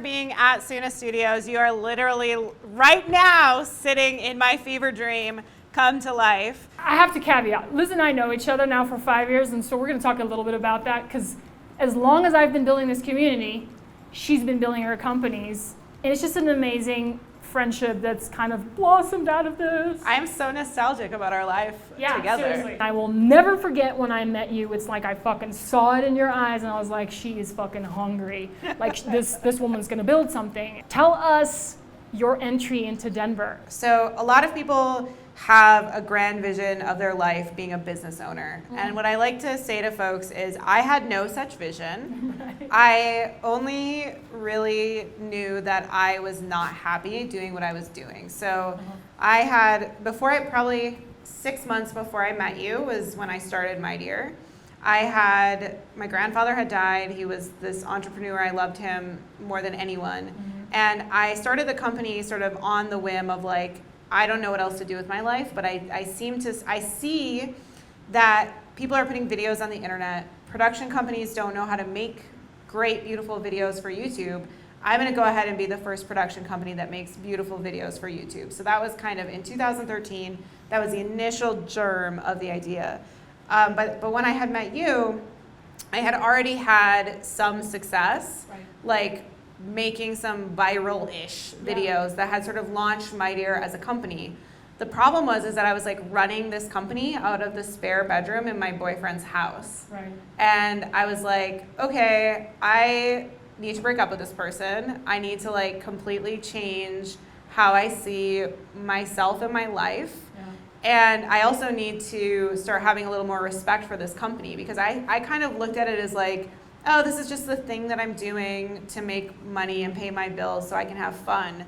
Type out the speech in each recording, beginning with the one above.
being at Soona Studios. You are literally right now sitting in my fever dream come to life. I have to caveat, Liz and I know each other now for 5 years, and so we're going to talk a little bit about that, because as long as I've been building this community, she's been building her companies, and it's just an amazing friendship that's kind of blossomed out of this. I am so nostalgic about our life together. Seriously. I will never forget when I met you. It's like I fucking saw it in your eyes, and I was like, she is fucking hungry. Like this woman's gonna build something. Tell us your entry into Denver. So a lot of people have a grand vision of their life being a business owner. Mm-hmm. And what I like to say to folks is I had no such vision. Right. I only really knew that I was not happy doing what I was doing. So I had, probably 6 months before I met you was when I started My Dear. My grandfather had died. He was this entrepreneur. I loved him more than anyone. Mm-hmm. And I started the company sort of on the whim of like, I don't know what else to do with my life, but I see that people are putting videos on the internet. Production companies don't know how to make great, beautiful videos for YouTube. I'm gonna go ahead and be the first production company that makes beautiful videos for YouTube. So that was kind of in 2013, that was the initial germ of the idea. But when I had met you, I had already had some success, right. Like making some viral-ish videos that had sort of launched My Dear as a company. The problem is that I was like running this company out of the spare bedroom in my boyfriend's house. Right. And I was like, okay, I need to break up with this person. I need to like completely change how I see myself in my life. Yeah. And I also need to start having a little more respect for this company, because I kind of looked at it as like, oh, this is just the thing that I'm doing to make money and pay my bills so I can have fun.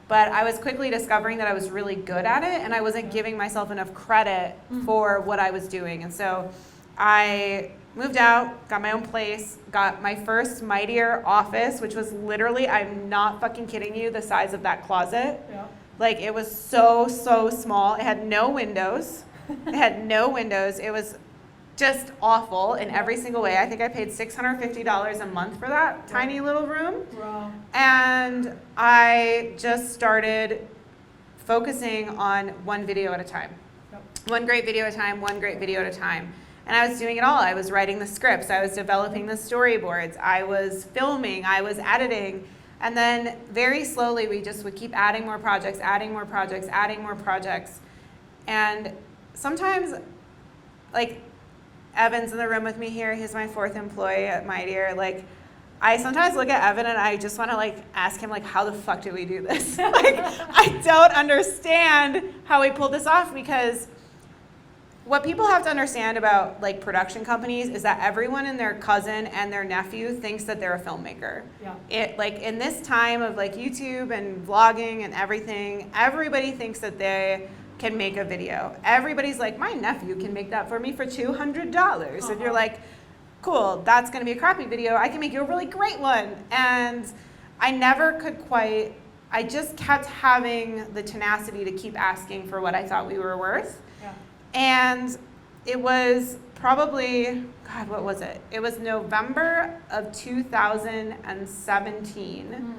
But I was quickly discovering that I was really good at it, and I wasn't giving myself enough credit for what I was doing. And so I moved out, got my own place, got my first My Dear office, which was literally, I'm not fucking kidding you, the size of that closet. Yeah. Like it was so small. It had no windows. It was just awful in every single way. I think I paid $650 a month for that tiny little room. Wow. And I just started focusing on one video at a time. Yep. One great video at a time, one great video at a time. And I was doing it all. I was writing the scripts, I was developing the storyboards, I was filming, I was editing. And then very slowly we just would keep adding more projects. And sometimes, like, Evan's in the room with me here. He's my 4th employee at My Dear. Like, I sometimes look at Evan and I just want to like ask him like, how the fuck did we do this? Like, I don't understand how we pulled this off, because what people have to understand about like production companies is that everyone and their cousin and their nephew thinks that they're a filmmaker. Yeah. It like in this time of like YouTube and vlogging and everything, everybody thinks that they can make a video. Everybody's like, my nephew can make that for me for $200. And you're like, cool, that's gonna be a crappy video. I can make you a really great one. And I never could quite, I just kept having the tenacity to keep asking for what I thought we were worth. Yeah. And it was probably, God, what was it? It was November of 2017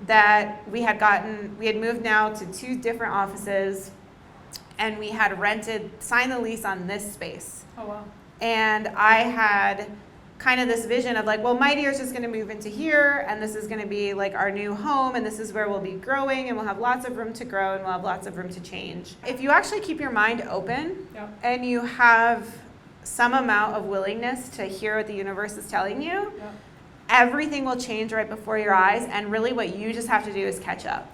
that we had moved now to 2 different offices, and we had signed the lease on this space. Oh, wow. And I had kind of this vision of like, well, My Dear is just gonna move into here, and this is gonna be like our new home, and this is where we'll be growing, and we'll have lots of room to grow, and we'll have lots of room to change. If you actually keep your mind open, and you have some amount of willingness to hear what the universe is telling you, everything will change right before your eyes, and really what you just have to do is catch up.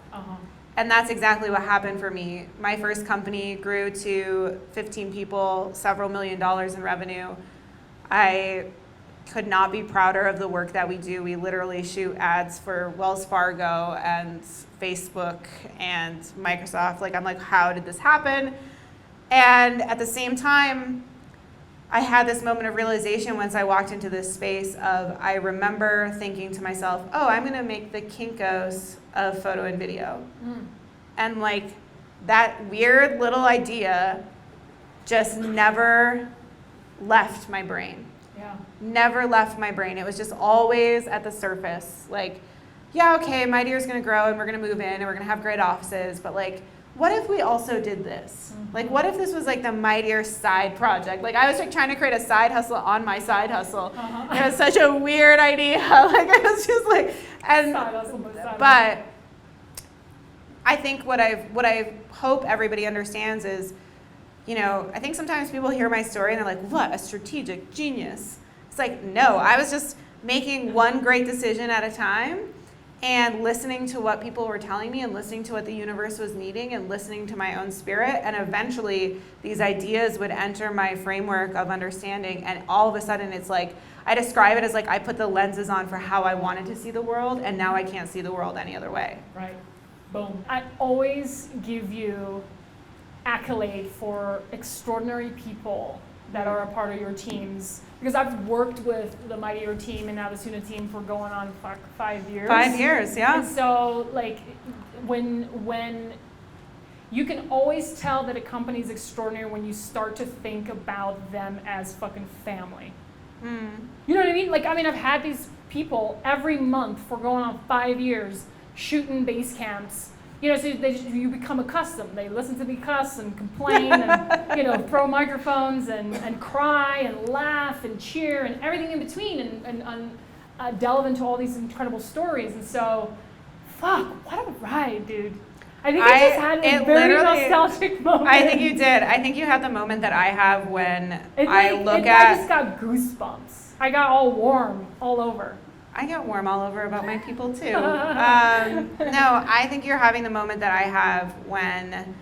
And that's exactly what happened for me. My first company grew to 15 people, several $1 million in revenue. I could not be prouder of the work that we do. We literally shoot ads for Wells Fargo and Facebook and Microsoft. Like, I'm like, how did this happen? And at the same time, I had this moment of realization once I walked into this space of, I remember thinking to myself, oh, I'm gonna make the Kinko's of photo and video. And like, that weird little idea just never left my brain. Yeah. Never left my brain. It was just always at the surface. Like, yeah, okay, Mightier is going to grow and we're going to move in and we're going to have great offices, but like, what if we also did this? Like, what if this was like the Mightier side project? Like, I was like trying to create a side hustle on my side hustle. It was such a weird idea. Like, I was just like, and Side hustle, but I think what I hope everybody understands is, you know, I think sometimes people hear my story and they're like, what, a strategic genius? It's like, no, I was just making one great decision at a time and listening to what people were telling me and listening to what the universe was needing and listening to my own spirit. And eventually these ideas would enter my framework of understanding. And all of a sudden it's like, I describe it as like I put the lenses on for how I wanted to see the world. And now I can't see the world any other way. Right. Boom. I always give you accolade for extraordinary people that are a part of your teams, because I've worked with the Mightier team and now the Soona team for going on 5 years. 5 years, yeah. And so, like, when you can always tell that a company is extraordinary when you start to think about them as fucking family. You know what I mean? Like, I mean, I've had these people every month for going on 5 years shooting Basecamps. You know, so you become accustomed. They listen to me cuss and complain and, you know, throw microphones and cry and laugh and cheer and everything in between and delve into all these incredible stories. And so, fuck, what a ride, dude. I think I just had a very nostalgic moment. I think you did. I think you had the moment that I have when I just got goosebumps. I got all warm all over. I get warm all over about my people too. No, I think you're having the moment that I have when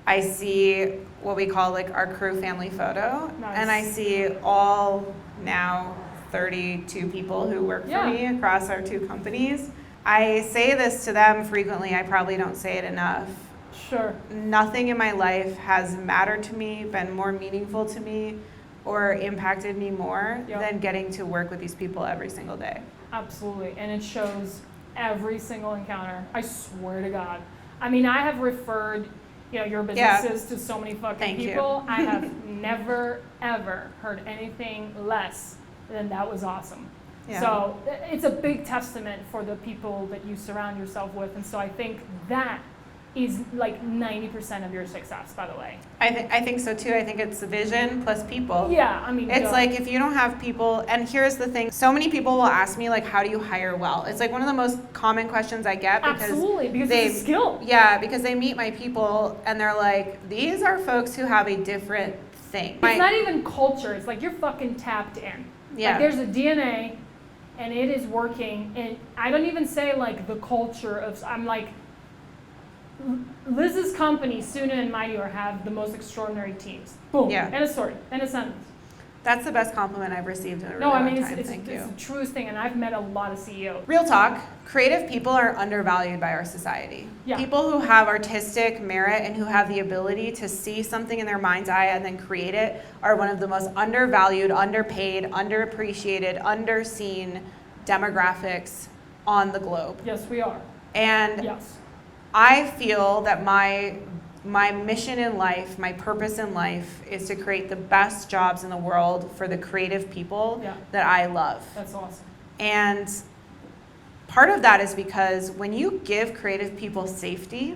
I see what we call like our crew family photo. Nice. And I see all now 32 people who work for me across our two companies. I say this to them frequently. I probably don't say it enough. Sure. Nothing in my life has mattered to me, been more meaningful to me, or impacted me more than getting to work with these people every single day. Absolutely, and it shows every single encounter. I swear to God. I mean, I have referred, you know, your businesses to so many fucking people. I have never, ever heard anything less than that was awesome. Yeah. So it's a big testament for the people that you surround yourself with, and so I think that is like 90% of your success, by the way. I think so too. I think it's vision plus people. Yeah, I mean, it's like if you don't have people, and here's the thing, so many people will ask me like, how do you hire well? It's like one of the most common questions I get because absolutely, because it's a skill. Yeah, because they meet my people and they're like, these are folks who have a different thing. It's not even culture, it's like you're fucking tapped in. Yeah. Like there's a DNA and it is working, and I don't even say like the culture of, I'm like, Liz's company, Soona and Mightier, have the most extraordinary teams. Boom. Yeah. End of story. End of sentence. That's the best compliment I've received in a really long time. It's the truest thing, and I've met a lot of CEOs. Real talk, creative people are undervalued by our society. Yeah. People who have artistic merit and who have the ability to see something in their mind's eye and then create it are one of the most undervalued, underpaid, underappreciated, underseen demographics on the globe. Yes, we are. And yes. I feel that my mission in life, my purpose in life is to create the best jobs in the world for the creative people that I love. That's awesome. And part of that is because when you give creative people safety,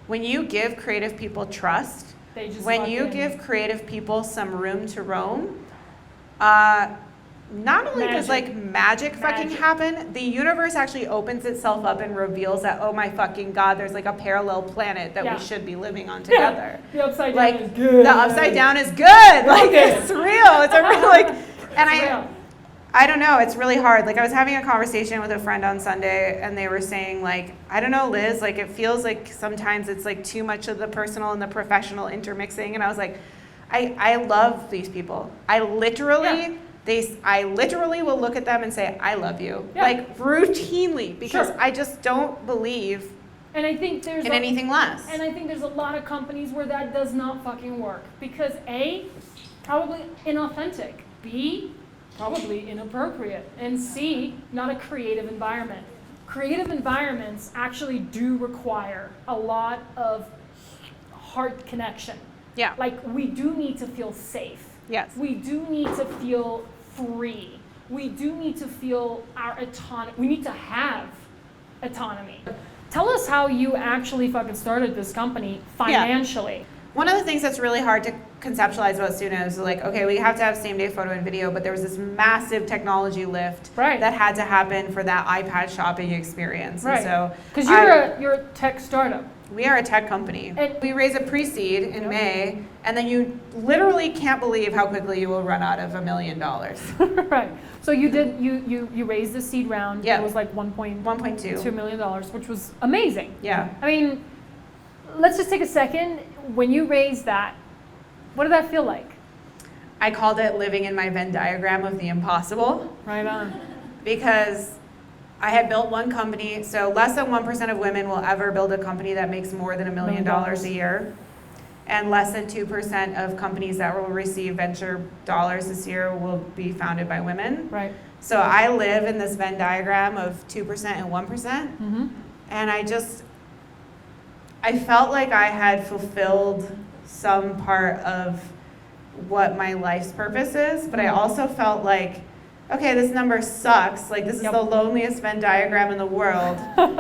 when you give creative people trust, when you give creative people some room to roam, not only does like magic fucking happen, the universe actually opens itself up and reveals that, oh my fucking God, there's like a parallel planet that we should be living on together. The upside down is good. The upside down is good. Like it's real. It's a real like, and I don't know, it's really hard. Like I was having a conversation with a friend on Sunday and they were saying like, I don't know, Liz, like it feels like sometimes it's like too much of the personal and the professional intermixing. And I was like, I love these people. I literally will look at them and say, I love you, like routinely, because I just don't believe and I think there's in anything less. And I think there's a lot of companies where that does not fucking work because A, probably inauthentic, B, probably inappropriate, and C, not a creative environment. Creative environments actually do require a lot of heart connection. Yeah. Like we do need to feel safe. Yes. We do need to feel free. We do need to feel our autonomy. We need to have autonomy. Tell us how you actually fucking started this company financially. One of the things that's really hard to conceptualize about Soona is like, okay, we have to have same-day photo and video, but there was this massive technology lift that had to happen for that iPad shopping experience. Right. And so, because you're a tech startup. We are a tech company. We raise a pre-seed in May, and then you literally can't believe how quickly you will run out of $1 million. Right. So you raised the seed round. Yeah. It was like $1.2 million, which was amazing. Yeah. I mean, let's just take a second. When you raised that, what did that feel like? I called it living in my Venn diagram of the impossible. Right on. Because I had built one company, so less than 1% of women will ever build a company that makes more than $1 million a year. And less than 2% of companies that will receive venture dollars this year will be founded by women. Right. So I live in this Venn diagram of 2% and 1%. Mm-hmm. And I felt like I had fulfilled some part of what my life's purpose is, but I also felt like, okay, this number sucks. Like, this is the loneliest Venn diagram in the world.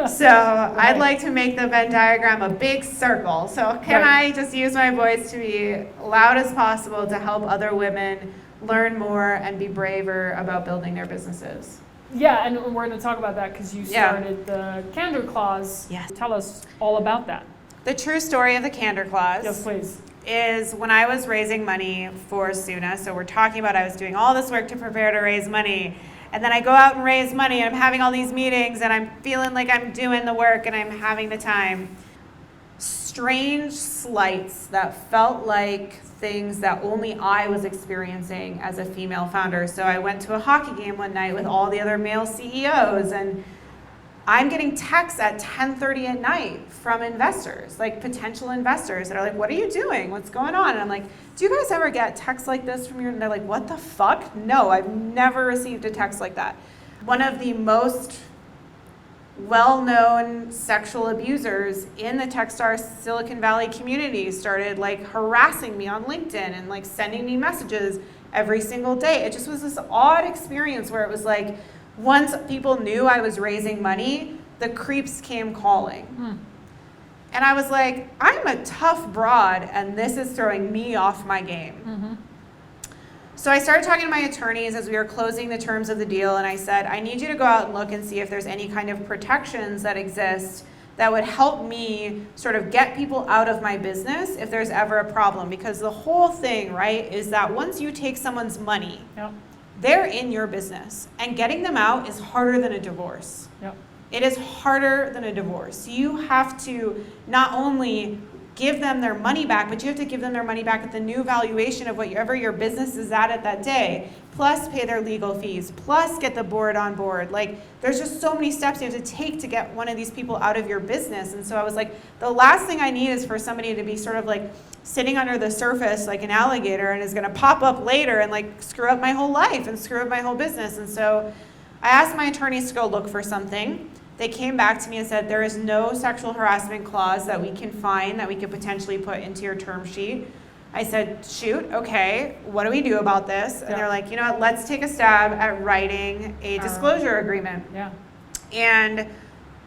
So I'd like to make the Venn diagram a big circle. So can I just use my voice to be loud as possible to help other women learn more and be braver about building their businesses? Yeah, and we're going to talk about that because you started the Candor Clause. Yes. Tell us all about that. The true story of the Candor Clause. Yes, please. Is when I was raising money for Soona. So we're talking about I was doing all this work to prepare to raise money. And then I go out and raise money and I'm having all these meetings and I'm feeling like I'm doing the work and I'm having the time. Strange slights that felt like things that only I was experiencing as a female founder. So I went to a hockey game one night with all the other male CEOs and I'm getting texts at 10:30 at night from investors, like potential investors that are like, what are you doing? What's going on? And I'm like, do you guys ever get texts like this from your, and they're like, what the fuck? No, I've never received a text like that. One of the most well-known sexual abusers in the Techstars Silicon Valley community started like harassing me on LinkedIn and like sending me messages every single day. It just was this odd experience where it was like, once people knew I was raising money, the creeps came calling. And I was like, I'm a tough broad, and this is throwing me off my game. Mm-hmm. So I started talking to my attorneys as we were closing the terms of the deal, and I said, I need you to go out and look and see if there's any kind of protections that exist that would help me sort of get people out of my business if there's ever a problem. Because the whole thing, right, is that once you take someone's money, they're in your business, and getting them out is harder than a divorce. Yep. It is harder than a divorce. You have to not only give them their money back, but you have to give them their money back at the new valuation of whatever your business is at that day, plus pay their legal fees, plus get the board on board. Like, there's just so many steps you have to take to get one of these people out of your business. And so I was like, the last thing I need is for somebody to be sort of like sitting under the surface like an alligator and is gonna pop up later and like screw up my whole life and screw up my whole business. And so I asked my attorneys to go look for something. They came back to me and said, there is no sexual harassment clause that we can find that we could potentially put into your term sheet. I said, shoot, okay, what do we do about this? And they're like, you know what, let's take a stab at writing a disclosure agreement. And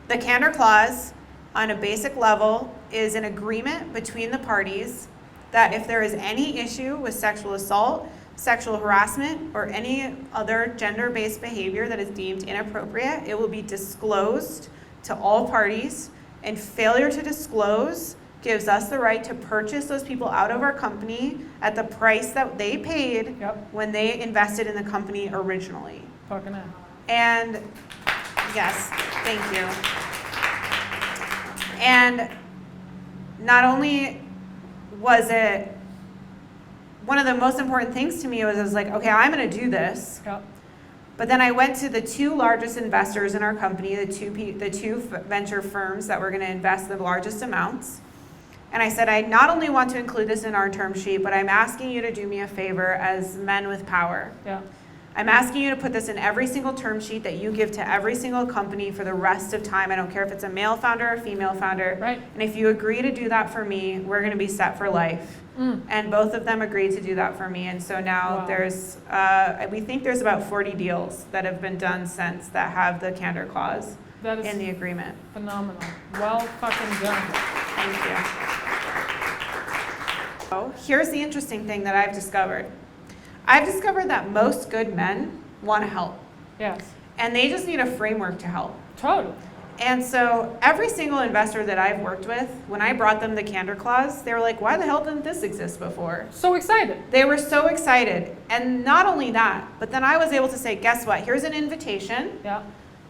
the Candor Clause, on a basic level, is an agreement between the parties that if there is any issue with sexual assault, sexual harassment, or any other gender-based behavior that is deemed inappropriate, it will be disclosed to all parties, and failure to disclose gives us the right to purchase those people out of our company at the price that they paid when they invested in the company originally. Fucking hell. And yes, thank you. And not only was it one of the most important things to me was I was like, okay, I'm going to do this. But then I went to the two largest investors in our company, the two venture firms that were going to invest the largest amounts. And I said, I not only want to include this in our term sheet, but I'm asking you to do me a favor as men with power. I'm asking you to put this in every single term sheet that you give to every single company for the rest of time. I don't care if it's a male founder or a female founder. And if you agree to do that for me, we're going to be set for life. And both of them agreed to do that for me. And so now there's, we think there's about 40 deals that have been done since that have the Candor Clause. That is in the agreement. phenomenal. Well fucking done. Thank you. So here's the interesting thing that I've discovered. I've discovered that most good men want to help. Yes. And they just need a framework to help. Totally. And so every single investor that I've worked with, when I brought them the candor clause, they were like, why the hell didn't this exist before? So excited. They were so excited. And not only that, but then I was able to say, guess what? Here's an invitation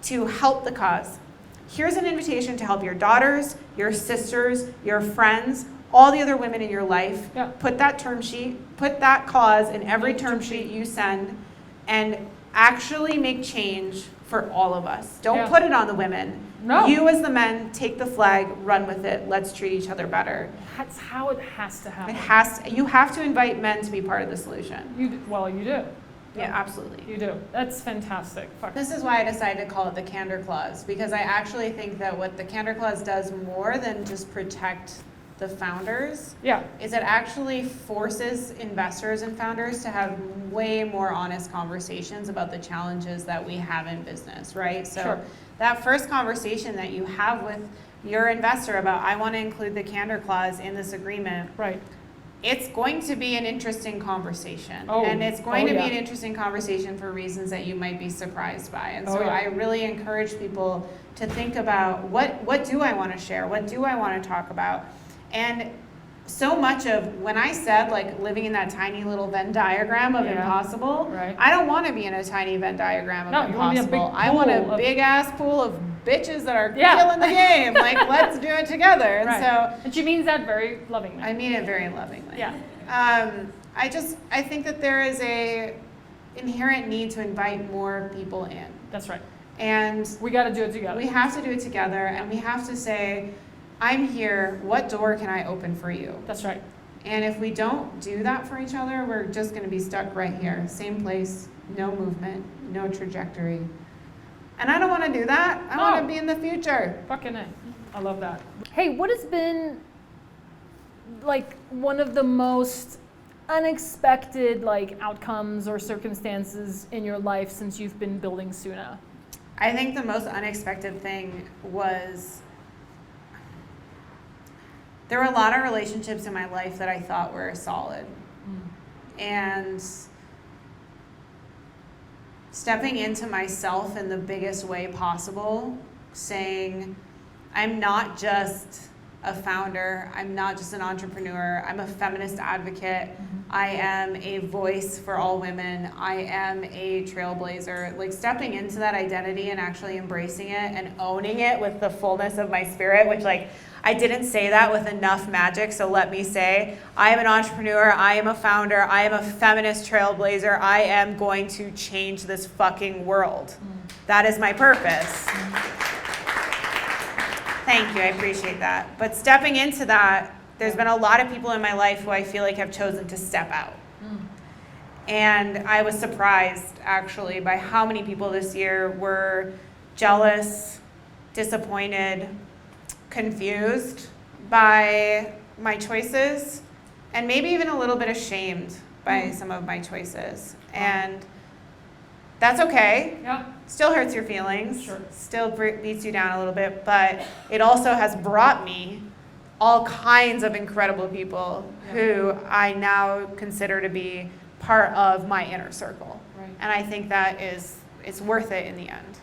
to help the cause. Here's an invitation to help your daughters, your sisters, your friends, all the other women in your life. Put that term sheet, put that clause in every term sheet you send, and actually make change for all of us. Don't put it on the women. No. You as the men, take the flag, run with it. Let's treat each other better. That's how it has to happen. You have to invite men to be part of the solution. You do. Yeah, absolutely. You do. That's fantastic. This is why I decided to call it the candor clause, because I actually think that what the candor clause does more than just protect the founders is it actually forces investors and founders to have way more honest conversations about the challenges that we have in business, right? So that first conversation that you have with your investor about, I want to include the candor clause in this agreement, it's going to be an interesting conversation. And it's going to be an interesting conversation for reasons that you might be surprised by. And so I really encourage people to think about, what do I want to share? What do I want to talk about? And so much of when I said like living in that tiny little Venn diagram of impossible, I don't want to be in a tiny Venn diagram of impossible. I want a big ass pool of bitches that are killing the game. Like, let's do it together. And so, and she means that very lovingly. I mean it very lovingly. I think that there is a inherent need to invite more people in. That's right. And we got to do it together. We have to do it together, and we have to say, I'm here, what door can I open for you? That's right. And if we don't do that for each other, we're just going to be stuck right here. Same place, no movement, no trajectory. And I don't want to do that. I want to be in the future. Fucking A. I love that. Hey, what has been like one of the most unexpected like outcomes or circumstances in your life since you've been building Soona? I think the most unexpected thing was there were a lot of relationships in my life that I thought were solid. And stepping into myself in the biggest way possible, saying, I'm not just a founder, I'm not just an entrepreneur, I'm a feminist advocate, I am a voice for all women, I am a trailblazer. Like stepping into that identity and actually embracing it and owning it with the fullness of my spirit, which like, I didn't say that with enough magic, so let me say, I am an entrepreneur, I am a founder, I am a feminist trailblazer, I am going to change this fucking world. That is my purpose. Thank you, I appreciate that. But stepping into that, there's been a lot of people in my life who I feel like have chosen to step out. And I was surprised, actually, by how many people this year were jealous, disappointed, confused by my choices, and maybe even a little bit ashamed by some of my choices. And that's okay. Still hurts your feelings. Still beats you down a little bit, but it also has brought me all kinds of incredible people who I now consider to be part of my inner circle. And I think that it's worth it in the end.